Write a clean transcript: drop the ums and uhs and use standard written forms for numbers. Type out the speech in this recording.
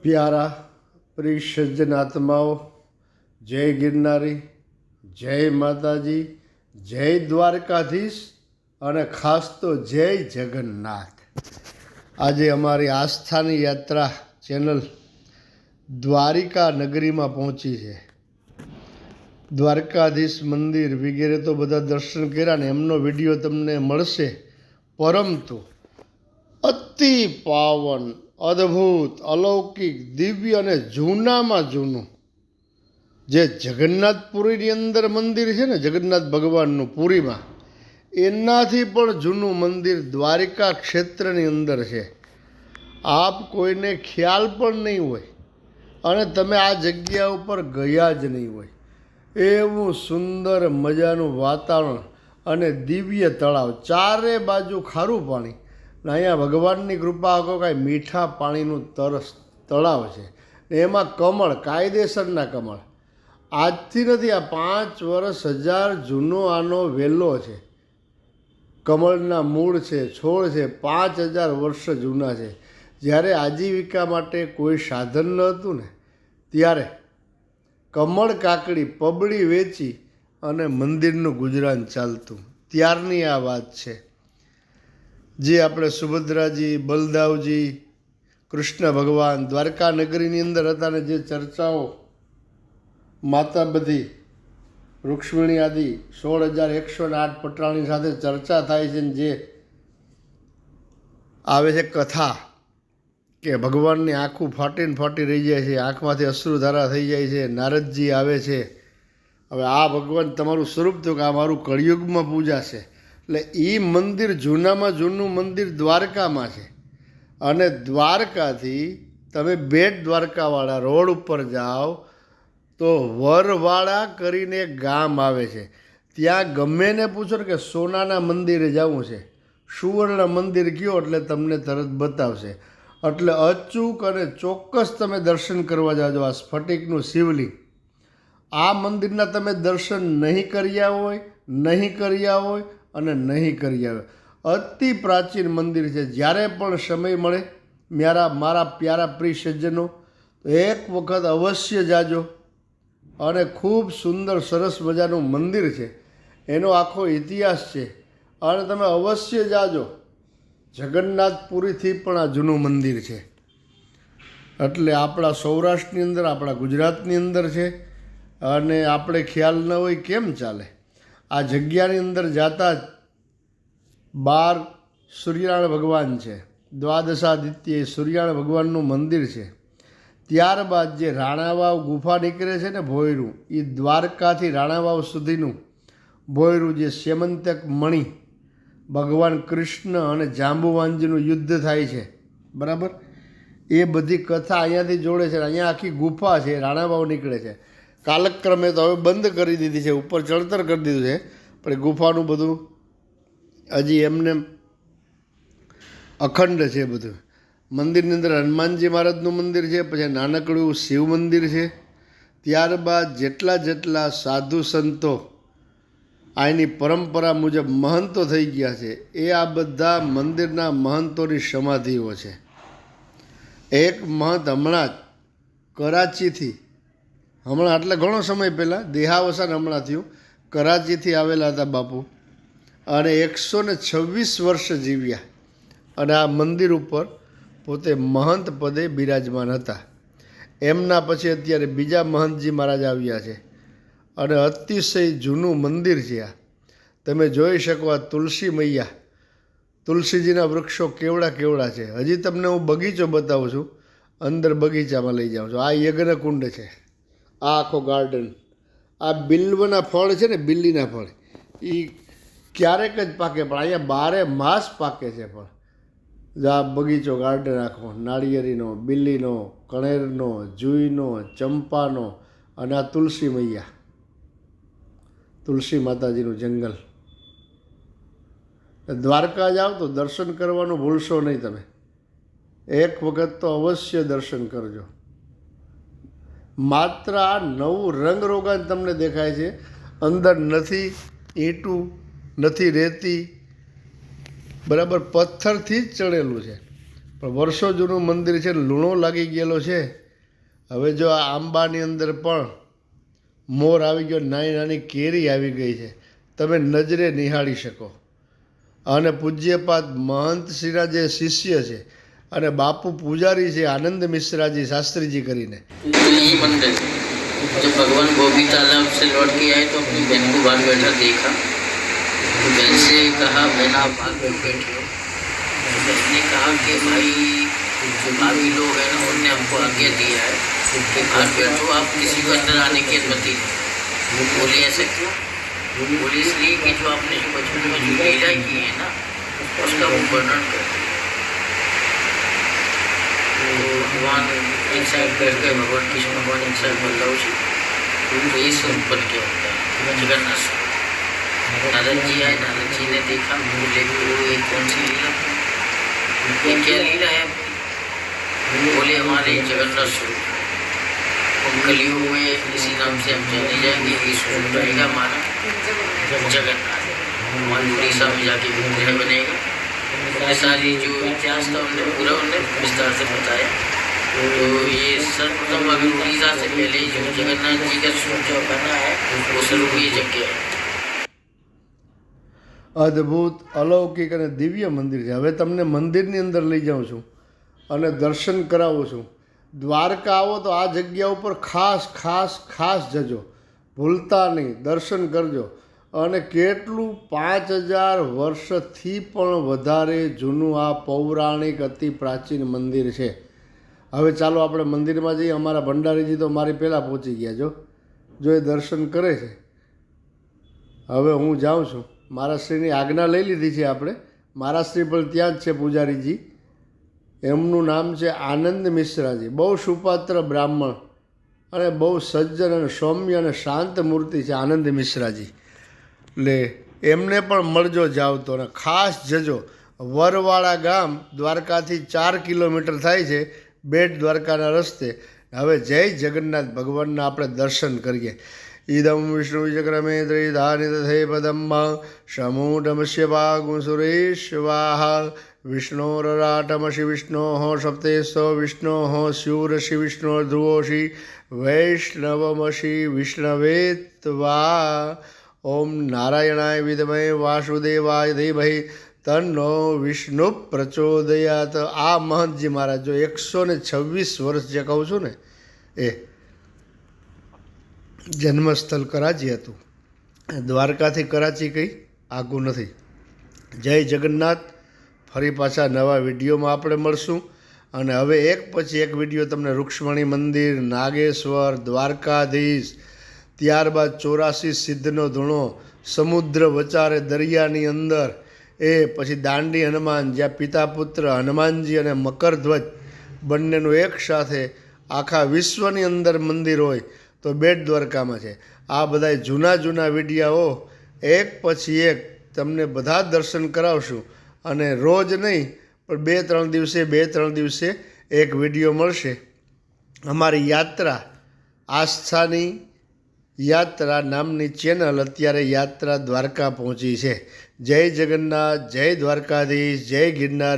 પ્યારા પ્રિય સજ્જન આત્માઓ, જય ગિરનારી, જય માતાજી, જય દ્વારકાધીશ અને ખાસ તો જય જગન્નાથ. આજે અમારી આસ્થાની યાત્રા ચેનલ દ્વારિકા નગરીમાં પહોંચી છે. દ્વારકાધીશ મંદિર વગેરે તો બધા દર્શન કર્યા ને એમનો વિડીયો તમને મળશે, પરંતુ અતિ પાવન, અદ્ભુત, અલૌકિક, દિવ્ય અને જૂનામાં જૂનું જે જગન્નાથપુરીની અંદર મંદિર છે ને, જગન્નાથ ભગવાનનું પુરીમાં, એનાથી પણ જૂનું મંદિર દ્વારિકા ક્ષેત્રની અંદર છે. આપ કોઈને ખ્યાલ પણ નહીં હોય અને તમે આ જગ્યા ઉપર ગયા જ નહીં હોય એવું સુંદર મજાનું વાતાવરણ અને દિવ્ય તળાવ, ચારે બાજુ ખારું પાણી. અહીંયા ભગવાનની કૃપા આખો કાંઈ મીઠા પાણીનું તળાવ છે. એમાં કમળ, કાયદેસરના કમળ. આજથી નથી, આ 5 વર્ષ 1000 જૂનો આનો વેલો છે. કમળના મૂળ છે, છોડ છે, 5000 વર્ષ જૂના છે. જ્યારે આજીવિકા માટે કોઈ સાધન ન હતું ને, ત્યારે કમળ કાકડી પબડી વેચી અને મંદિરનું ગુજરાન ચાલતું. ત્યારની આ વાત છે. જે આપણે સુભદ્રાજી, બલદાવજી, કૃષ્ણ ભગવાન દ્વારકા નગરીની અંદર હતા ને, જે ચર્ચાઓ માતા બધી રૂક્ષ્મણી આદિ 16108 પટરાણી સાથે ચર્ચા થાય છે, જે આવે છે કથા કે ભગવાનની આંખું ફાટી રહી જાય છે, આંખમાંથી અશ્રુધારા થઈ જાય છે, નારદજી આવે છે. હવે આ ભગવાન તમારું સ્વરૂપ થયું કે આ મારું કળિયુગમાં પૂજા છે. એટલે એ મંદિર જૂનામાં જૂનું મંદિર દ્વારકામાં છે. અને દ્વારકાથી તમે બેટ દ્વારકાવાળા રોડ ઉપર જાઓ તો વરવાળા કરીને એક ગામ આવે છે. ત્યાં ગમે ને પૂછો ને કે સોનાના મંદિરે જવું છે, સુવર્ણ મંદિર કયો, એટલે તમને તરત બતાવશે. એટલે અચૂક અને ચોક્કસ તમે દર્શન કરવા જાજો. આ સ્ફટિકનું શિવલિંગ, આ મંદિરના તમે દર્શન નહીં કર્યા હોય અને નહીં કરી આવે. અતિ પ્રાચીન મંદિર છે. જ્યારે પણ સમય મળે મારા પ્યારા પ્રિય સજ્જનો, તો એક વખત અવશ્ય જાજો. અને ખૂબ સુંદર સરસ મજાનું મંદિર છે, એનો આખો ઇતિહાસ છે, અને તમે અવશ્ય જાજો. જગન્નાથપુરીથી પણ આ જૂનું મંદિર છે. એટલે આપણા સૌરાષ્ટ્રની અંદર, આપણા ગુજરાતની અંદર છે, અને આપણે ખ્યાલ ન હોય કેમ ચાલે. આ જગ્યાની અંદર જાતા જ 12 સૂર્યનારાયણ ભગવાન છે, દ્વાદશાદિત્ય સૂર્યનારાયણ ભગવાનનું મંદિર છે. ત્યારબાદ જે રાણાવાવ ગુફા નીકળે છે ને, ભોયરું, એ દ્વારકાથી રાણાવાવ સુધીનું ભોયરું, જે સ્યમંતક મણિ, ભગવાન કૃષ્ણ અને જાંબુવાનજીનું યુદ્ધ થાય છે, બરાબર, એ બધી કથા અહીંયાથી જોડે છે. અહીંયા આખી ગુફા છે, રાણાવાવ નીકળે છે. કાલક્રમે તો હવે બંધ કરી દીધી છે, ઉપર ચડતર કરી દીધું છે, પણ ગુફાનું બધું હજી એમને અખંડ છે બધું. મંદિરની અંદર હનુમાનજી મહારાજનું મંદિર છે, પછી નાનકડું શિવ મંદિર છે. ત્યારબાદ જેટલા સાધુ સંતો અહીંની પરંપરા મુજબ મહંતો થઈ ગયા છે, એ આ બધા મંદિરના મહંતોની સમાધિઓ છે. એક મહંત હમણાં જ કરાચીથી, એટલે ઘણો સમય પહેલાં, દેહાવસાન હમણાં થયું, કરાચીથી આવેલા હતા બાપુ, અને 126 વર્ષ જીવ્યા, અને આ મંદિર ઉપર પોતે મહંત પદે બિરાજમાન હતા. એમના પછી અત્યારે બીજા મહંતજી મહારાજ આવ્યા છે, અને અતિશય જૂનું મંદિર છે આ. તમે જોઈ શકો, આ તુલસી મૈયા, તુલસીજીના વૃક્ષો કેવડા છે. હજી તમને હું બગીચો બતાવું છું, અંદર બગીચામાં લઈ જાઉં છું. આ યજ્ઞકુંડ છે, આ આખો ગાર્ડન. આ બિલ્વના ફળ છે ને, બિલ્લીના ફળ, એ ક્યારેક જ પાકે, પણ અહીંયા 12 માસ પાકે છે. પણ આ બગીચો, ગાર્ડન આખો, નાળિયેરીનો, બિલ્લીનો, કણેરનો, જુઈનો, ચંપાનો, અને આ તુલસી મૈયા, તુલસી માતાજીનું જંગલ. દ્વારકા જાઓ તો દર્શન કરવાનું ભૂલશો નહીં તમે. એક વખત તો અવશ્ય દર્શન કરજો. માત્ર આ નવું રંગરોગાન તમને દેખાય છે, અંદર નથી ઈંટું, નથી રેતી, બરાબર, પથ્થરથી જ ચણેલું છે. પણ વર્ષો જૂનું મંદિર છે, લૂણો લાગી ગયેલો છે. હવે જો આ આંબાની અંદર પણ મોર આવી ગયો, નાની નાની કેરી આવી ગઈ છે, તમે નજરે નિહાળી શકો. અને પૂજ્યપાદ મહંતશ્રીના જે શિષ્ય છે અને બાપુ પૂજારી છે આનંદ મિશ્રાજી શાસ્ત્રીજી કરીને. जब भगवान गोभी तालाब से लौट के आए तो अपनी बहन को बाहर बैठा देखा, तो बहन से कहा बहन आप बाहर बैठे हो। तो बहन ने कहा कि भाई जो भाभी लोग हैं ना उन्होंने हमको आज्ञा दिया है कि बाहर बैठो, आप किसी को अंदर आने की अनुमति नहीं। बोले ऐसा क्यों? बोले इसलिए कि जो आपने जो बचपन में जो लीला की है ना उसका वो वर्णन कर। भगवान एक साइड बैठ गए, भगवान कृष्ण भगवान एक साइड बल्लभ जी, तो ये स्वरूप बन के होता है जगन्नाथ। नारद जी आए, नारद जी ने देखा, बोले ये कौन सी लीला, ये क्या लीला है? बोले हमारे जगन्नाथ स्वरूप, कलयुग में इसी नाम से हम जाने जाएंगे, ये स्वरूप रहेगा हमारा जगन्नाथ। हमारे उड़ीसा में जाके विग्रह बनेगा। सारी जो इतिहास था उन्होंने पूरा उन्हें विस्तार से बताया। तो ये सर्वप्रथम अगर उड़ीसा से पहले जो जगन्नाथ जी का स्वरूप जो बना है वो स्वरूप ये जगह है। અદ્ભુત અલૌકિક અને દિવ્ય મંદિર છે. હવે તમને મંદિરની અંદર લઈ જાઉં છું અને દર્શન કરાવું છું. દ્વારકા આવો તો આ જગ્યા ઉપર ખાસ ખાસ ખાસ જજો, ભૂલતા નહીં, દર્શન કરજો. અને કેટલું 5000 વર્ષથી પણ વધારે જૂનું આ પૌરાણિક અતિ પ્રાચીન મંદિર છે. હવે ચાલો આપણે મંદિરમાં જઈએ. અમારા ભંડારીજી તો મારી પહેલાં પહોંચી ગયા જો એ દર્શન કરે છે. હવે હું જાઉં છું. મારા શ્રીની આજ્ઞા લઈ લીધી છે આપણે. મારા શ્રી પણ ત્યાં જ છે પૂજારીજી. એમનું નામ છે આનંદ મિશ્રાજી. બહુ સુપાત્ર બ્રાહ્મણ અને બહુ સજ્જન અને સૌમ્ય અને શાંત મૂર્તિ છે આનંદ મિશ્રાજી. એટલે એમને પણ મળજો જાવ તો. અને ખાસ જજો. વરવાળા ગામ દ્વારકાથી 4 કિલોમીટર થાય છે, બેટ દ્વારકાના રસ્તે. હવે જય જગન્નાથ ભગવાનના આપણે દર્શન કરીએ. ઇદમ વિષ્ણુ ચક્રમે ત્રિધાનિ તથે પદમ્મા સમૂઢમસ્ય ભાગુસુરેશ્વાહ વિષ્ણોરરાટમશિ વિષ્ણોઃ સપ્તેસ્તો વિષ્ણોઃ સ્યુરશિ વિષ્ણો ધ્રુવોશિ વૈષ્ણવમશિ વિષ્ણવે ત્વા. ઓમ નારાયણાય વિદ્મહે વાસુદેવાય ધીમહિ તન્નો વિષ્ણુ પ્રચોદયાત. આ મહંતજી મહારાજ જો 126 વર્ષ જે કહું છું ને એ જન્મસ્થળ કરાચી હતું. દ્વારકાથી કરાચી કંઈ આગું નથી. જય જગન્નાથ. ફરી પાછા નવા વિડીયોમાં આપણે મળશું. અને હવે એક પછી એક વિડીયો તમને રૂક્ષ્મણી મંદિર, નાગેશ્વર, દ્વારકાધીશ, ત્યારબાદ 84 સિદ્ધનો ધૂણો, સમુદ્ર વચારે દરિયાની અંદર, એ પછી દાંડી હનુમાન જ્યાં પિતા પુત્ર હનુમાનજી અને મકરધ્વજ બંનેનું એક સાથે આખા વિશ્વની અંદર મંદિર હોય તો બેટ દ્વારકામાં છે. આ બધા જૂના જૂના વિડીયાઓ એક પછી એક તમને બધા દર્શન કરાવશું. અને રોજ નહીં પણ 2-3 દિવસે એક વિડીયો મળશે. અમારી યાત્રા આસ્થાની યાત્રા નામની ચેનલ અત્યારે યાત્રા દ્વારકા પહોંચી છે. જય જગન્નાથ, જય દ્વારકાધીશ, જય ગિરનારી.